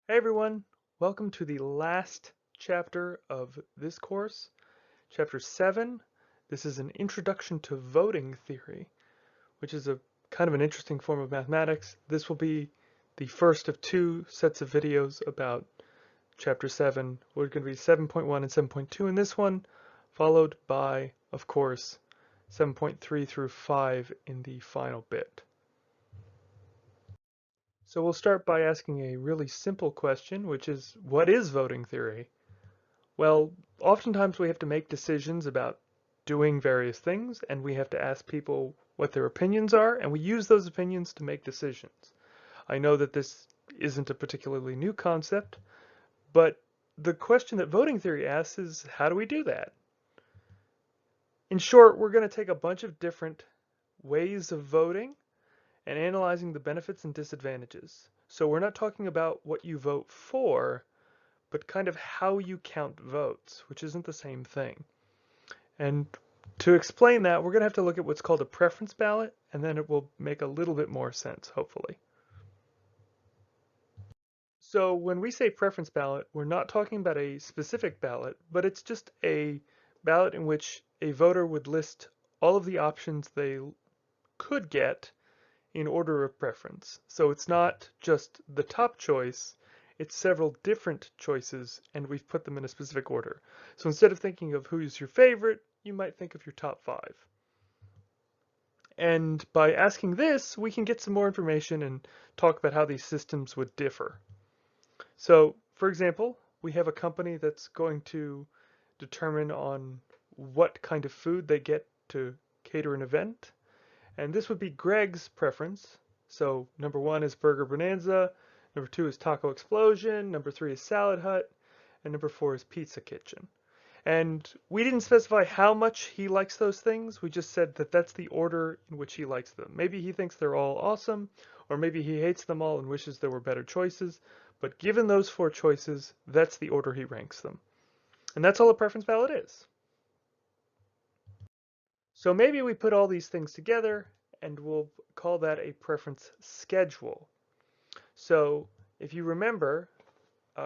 Hey everyone, welcome to the last chapter of this course, chapter 7. This is an introduction to voting theory, which is a kind of an interesting form of mathematics. This will be the first of two sets of videos about chapter 7. We're going to be 7.1 and 7.2 in this one, followed by, of course, 7.3 through 5 in the final bit. So we'll start by asking a really simple question, which is, what is voting theory? Well, oftentimes we have to make decisions about doing various things, and we have to ask people what their opinions are, and we use those opinions to make decisions. I know that this isn't a particularly new concept, but the question that voting theory asks is, how do we do that? In short, we're going to take a bunch of different ways of voting and analyzing the benefits and disadvantages. So we're not talking about what you vote for, but kind of how you count votes, which isn't the same thing. And to explain that, we're going to have to look at what's called a preference ballot, and then it will make a little bit more sense, hopefully. So when we say preference ballot, we're not talking about a specific ballot, but it's just a ballot in which a voter would list all of the options they could get in order of preference. So it's not just the top choice, it's several different choices, and we've put them in a specific order. So instead of thinking of who's your favorite, you might think of your top 5. And by asking this, we can get some more information and talk about how these systems would differ. So, for example, we have a company that's going to determine on what kind of food they get to cater an event. And this would be Greg's preference. So number 1 is Burger Bonanza, number 2 is Taco Explosion, number 3 is Salad Hut, and number 4 is Pizza Kitchen. And we didn't specify how much he likes those things. We just said that that's the order in which he likes them. Maybe he thinks they're all awesome, or maybe he hates them all and wishes there were better choices. But given those 4 choices, that's the order he ranks them. And that's all a preference ballot is. So maybe we put all these things together and we'll call that a preference schedule. So if you remember,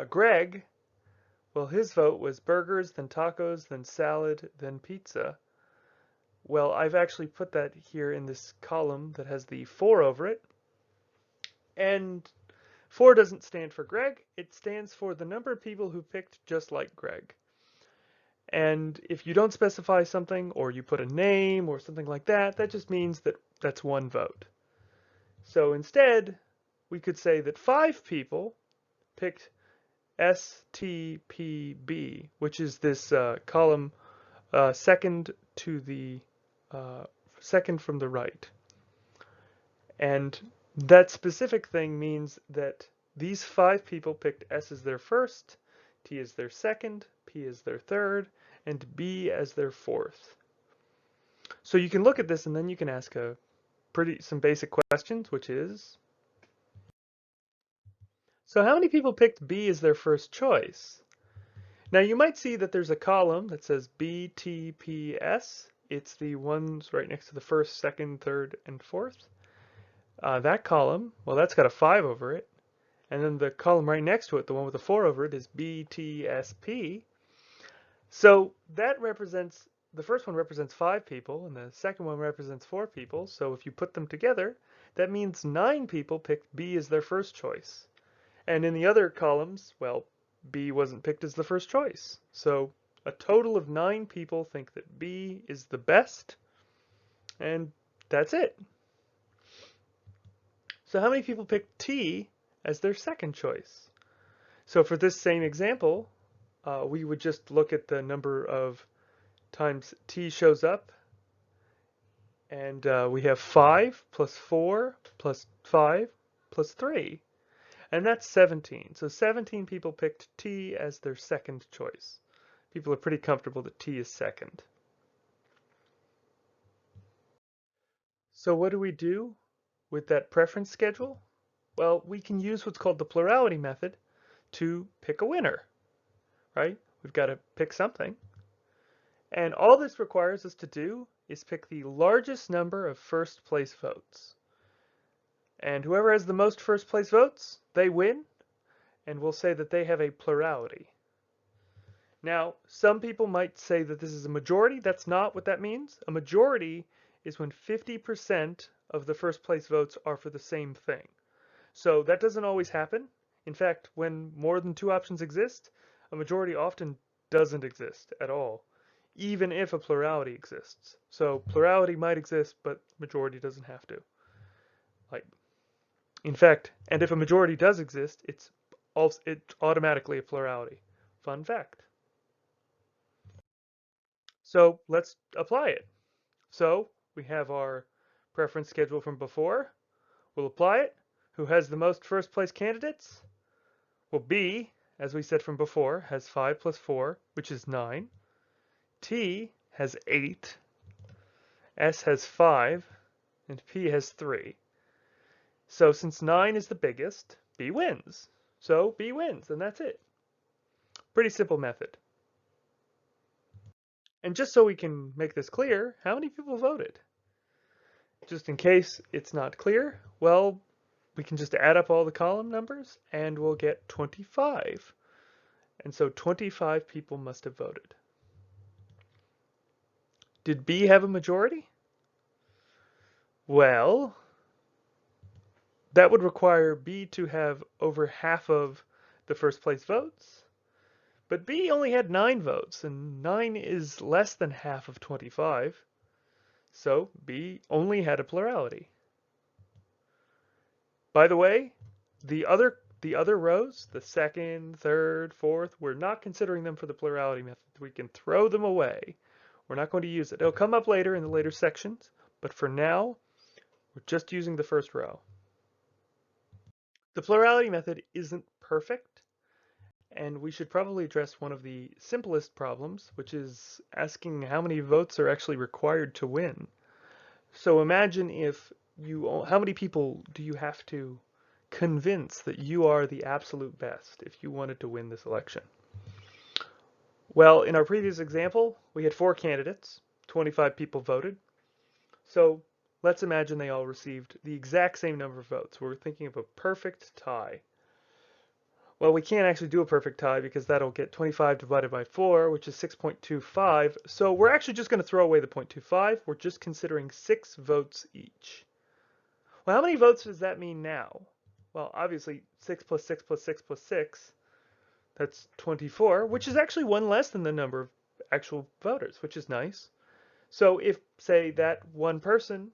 Greg, well, his vote was burgers, then tacos, then salad, then pizza. Well, I've actually put that here in this column that has the 4 over it. And 4 doesn't stand for Greg, it stands for the number of people who picked just like Greg. And if you don't specify something, or you put a name or something like that, that just means that that's one vote. So instead, we could say that 5 people picked STPB, which is this column second to the second from the right. And that specific thing means that these 5 people picked S as their first, T as their second, P as their third, and B as their fourth. So you can look at this and then you can ask some basic questions, which is, so how many people picked B as their first choice? Now you might see that there's a column that says BTPS. It's the ones right next to the first, second, third, and fourth. That column, well, that's got a 5 over it. And then the column right next to it, the one with the 4 over it, is BTSP. So that represents, the first one represents 5 people, and the second one represents 4 people. So if you put them together, that means 9 people picked B as their first choice. And in the other columns, well, B wasn't picked as the first choice. So a total of 9 people think that B is the best, and that's it. So how many people picked T as their second choice? So for this same example, we would just look at the number of times T shows up, and we have 5 plus 4 plus 5 plus 3, and that's 17. So 17 people picked T as their second choice. People are pretty comfortable that T is second. So what do we do with that preference schedule? Well, we can use what's called the plurality method to pick a winner, right? We've got to pick something. And all this requires us to do is pick the largest number of first place votes. And whoever has the most first place votes, they win. and we'll say that they have a plurality. Now, some people might say that this is a majority. That's not what that means. A majority is when 50% of the first place votes are for the same thing. So that doesn't always happen. In fact, when more than two options exist, a majority often doesn't exist at all, even if a plurality exists. So plurality might exist, but majority doesn't have to. Like, in fact, and if a majority does exist, it's automatically a plurality. Fun fact. So let's apply it. So we have our preference schedule from before. We'll apply it. Who has the most first place candidates? Well, B, as we said from before, has 5 plus 4, which is 9. T has 8. S has 5. And P has 3. So since 9 is the biggest, B wins. So B wins, and that's it. Pretty simple method. And just so we can make this clear, how many people voted? Just in case it's not clear, well, we can just add up all the column numbers and we'll get 25. And so 25 people must have voted. Did B have a majority? Well, that would require B to have over half of the first place votes. But B only had 9 votes, and 9 is less than half of 25. So B only had a plurality. By the way, the other rows, the second, third, fourth, we're not considering them for the plurality method. We can throw them away. We're not going to use it. It'll come up later in the later sections, but for now, we're just using the first row. The plurality method isn't perfect, and we should probably address one of the simplest problems, which is asking how many votes are actually required to win. So imagine if how many people do you have to convince that you are the absolute best if you wanted to win this election? Well, in our previous example, we had 4 candidates, 25 people voted. So let's imagine they all received the exact same number of votes. We're thinking of a perfect tie. Well, we can't actually do a perfect tie because that'll get 25 divided by 4, which is 6.25. So we're actually just going to throw away the 0.25. We're just considering 6 votes each. Well, how many votes does that mean now? Well, obviously 6 plus 6 plus 6 plus 6, that's 24, which is actually one less than the number of actual voters, which is nice. So if, say, that one person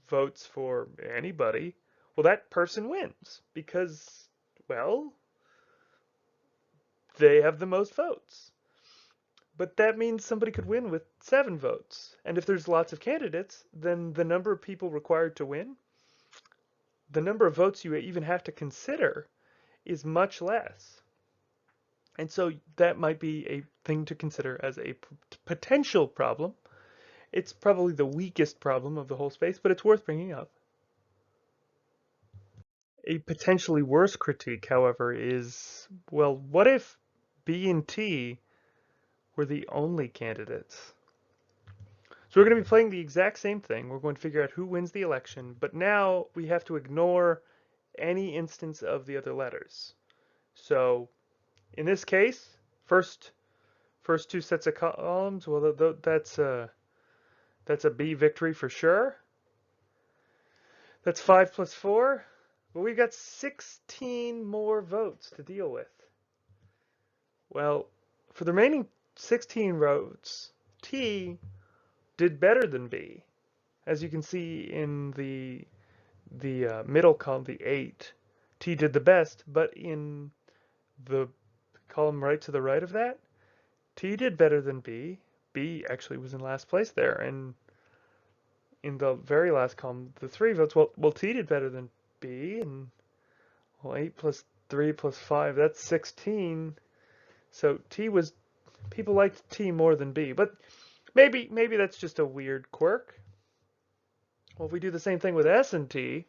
votes for anybody, well, that person wins because, well, they have the most votes. But that means somebody could win with 7 votes. And if there's lots of candidates, then the number of people required to win, the number of votes you even have to consider is much less. And so that might be a thing to consider as a potential problem. It's probably the weakest problem of the whole space, but it's worth bringing up. A potentially worse critique, however, is, well, what if B and T were the only candidates? So we're going to be playing the exact same thing. We're going to figure out who wins the election, but now we have to ignore any instance of the other letters. So in this case, first 2 sets of columns, well, that's a B victory for sure. That's 5 plus 4. Well, we've got 16 more votes to deal with. Well, for the remaining 16 votes, T did better than B. As you can see in the middle column, the 8, T did the best, but in the column right to the right of that, T did better than B. B actually was in last place there, and in the very last column, the 3 votes, well, T did better than B, and well, 8 plus 3 plus 5, that's 16. So people liked T more than B, but maybe that's just a weird quirk. Well, if we do the same thing with S and T,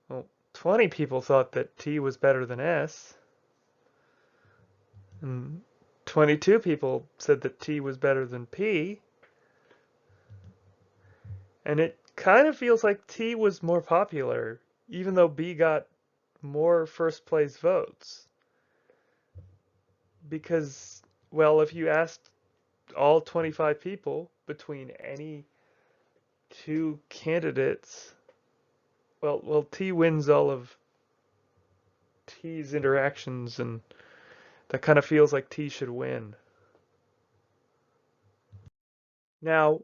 well, 20 people thought that T was better than S, and 22 people said that T was better than P, and it kind of feels like T was more popular, even though B got more first place votes. Because, well, if you asked all 25 people between any two candidates, well, T wins all of T's interactions, and that kind of feels like T should win. Now,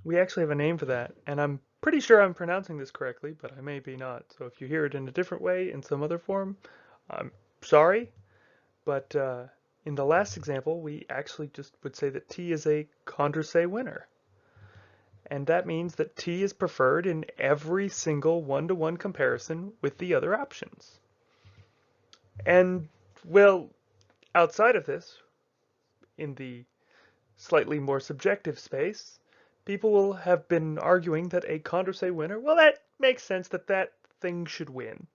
we actually have a name for that, and I'm pretty sure I'm pronouncing this correctly, but I may be not. So if you hear it in a different way in some other form, I'm sorry. But in the last example, we actually just would say that T is a Condorcet winner. And that means that T is preferred in every single one-to-one comparison with the other options. And, well, outside of this, in the slightly more subjective space, people will have been arguing that a Condorcet winner, well, that makes sense that that thing should win.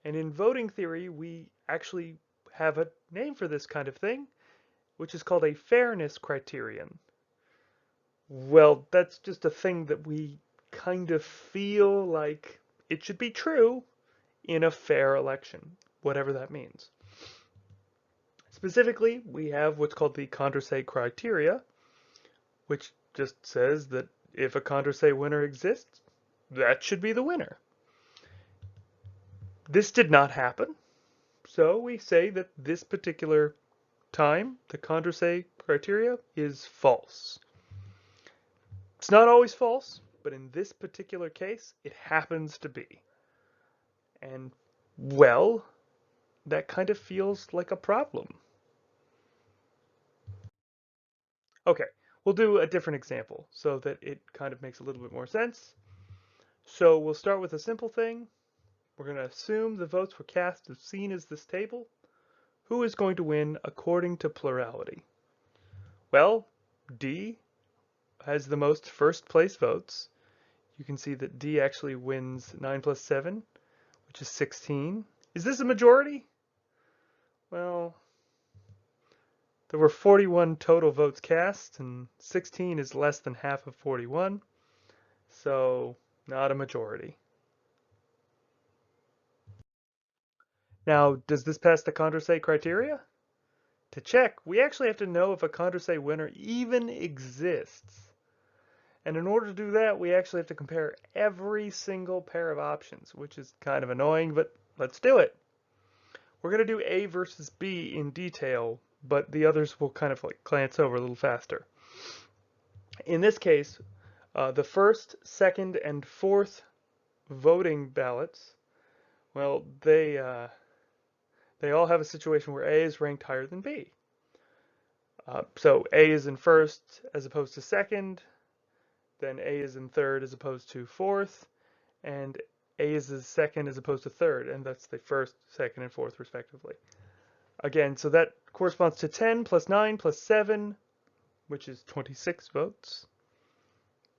And in voting theory, we actually have a name for this kind of thing, which is called a fairness criterion. Well, that's just a thing that we kind of feel like it should be true in a fair election, whatever that means. Specifically, we have what's called the Condorcet criteria, which just says that if a Condorcet winner exists, that should be the winner. This did not happen, so we say that this particular time, the Condorcet criteria is false. It's not always false, but in this particular case, it happens to be. And, well, that kind of feels like a problem. Okay, we'll do a different example so that it kind of makes a little bit more sense. So we'll start with a simple thing. We're going to assume the votes were cast as seen as this table. Who is going to win according to plurality? Well, D has the most first place votes. You can see that D actually wins 9 plus 7, which is 16. Is this a majority? Well, there were 41 total votes cast, and 16 is less than half of 41, so not a majority. Now, does this pass the Condorcet criteria? To check, we actually have to know if a Condorcet winner even exists. And in order to do that, we actually have to compare every single pair of options, which is kind of annoying, but let's do it. We're going to do A versus B in detail, but the others will kind of like glance over a little faster. In this case, the first, second, and fourth voting ballots, well, they all have a situation where A is ranked higher than B. So A is in first as opposed to second, then A is in third as opposed to fourth, and A is the second as opposed to third, and that's the first, second, and fourth respectively. Again, so that corresponds to 10 plus 9 plus 7, which is 26 votes.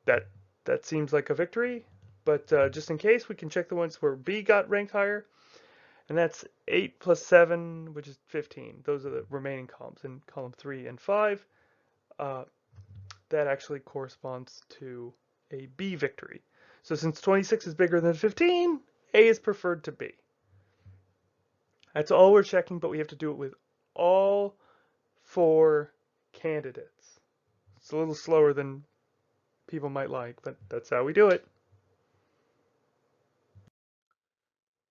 That seems like a victory, but just in case, we can check the ones where B got ranked higher, and that's 8 plus 7, which is 15. Those are the remaining columns. In column 3 and 5, that actually corresponds to a B victory. So since 26 is bigger than 15, A is preferred to B. That's all we're checking, but we have to do it with all 4 candidates. It's a little slower than people might like, but that's how we do it.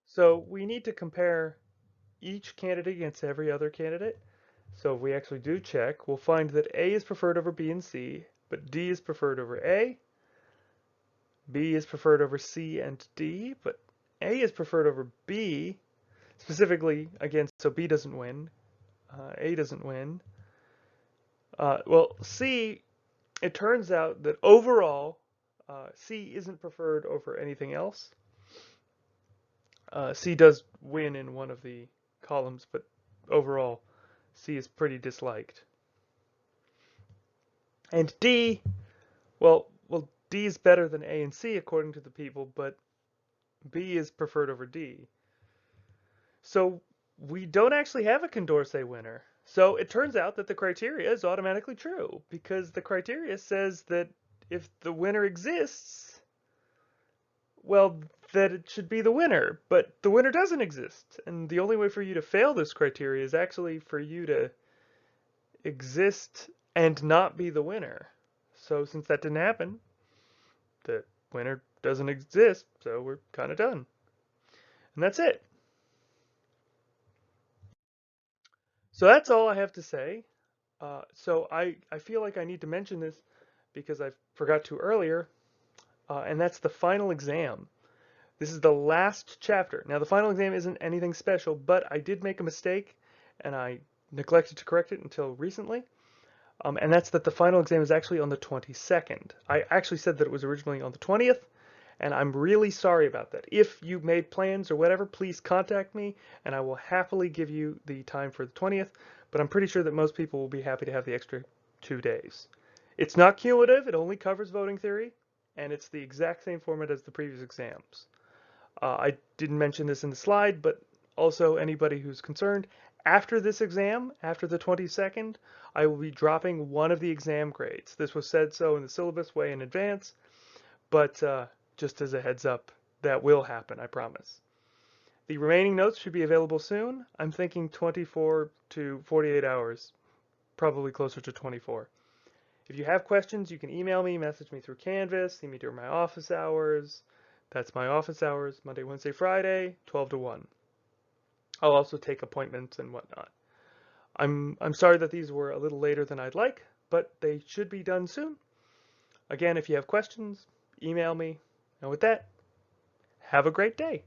So we need to compare each candidate against every other candidate. So if we actually do check, we'll find that A is preferred over B and C, but D is preferred over A. B is preferred over C and D, but A is preferred over B, specifically, again, so B doesn't win, A doesn't win. Well, C, it turns out that overall, C isn't preferred over anything else. C does win in one of the columns, but overall, C is pretty disliked. And D, well, D is better than A and C according to the people, but B is preferred over D. So we don't actually have a Condorcet winner. So it turns out that the criteria is automatically true, because the criteria says that if the winner exists, well, that it should be the winner, but the winner doesn't exist. And the only way for you to fail this criteria is actually for you to exist and not be the winner. So since that didn't happen, the winner doesn't exist, so we're kind of done. And that's it. So that's all I have to say. So I feel like I need to mention this because I forgot to earlier, and that's the final exam. This is the last chapter. Now, the final exam isn't anything special, but I did make a mistake, and I neglected to correct it until recently. And that's that the final exam is actually on the 22nd. I actually said that it was originally on the 20th, and I'm really sorry about that. If you made plans or whatever, please contact me, and I will happily give you the time for the 20th, but I'm pretty sure that most people will be happy to have the extra 2 days. It's not cumulative, it only covers voting theory, and it's the exact same format as the previous exams. I didn't mention this in the slide, but also anybody who's concerned, after this exam, after the 22nd, I will be dropping one of the exam grades. This was said so in the syllabus way in advance, but just as a heads up, that will happen, I promise. The remaining notes should be available soon. I'm thinking 24 to 48 hours, probably closer to 24. If you have questions, you can email me, message me through Canvas, see me during my office hours. That's my office hours, Monday, Wednesday, Friday, 12 to 1. I'll also take appointments and whatnot. I'm sorry that these were a little later than I'd like, but they should be done soon. Again, if you have questions, email me. And with that, have a great day.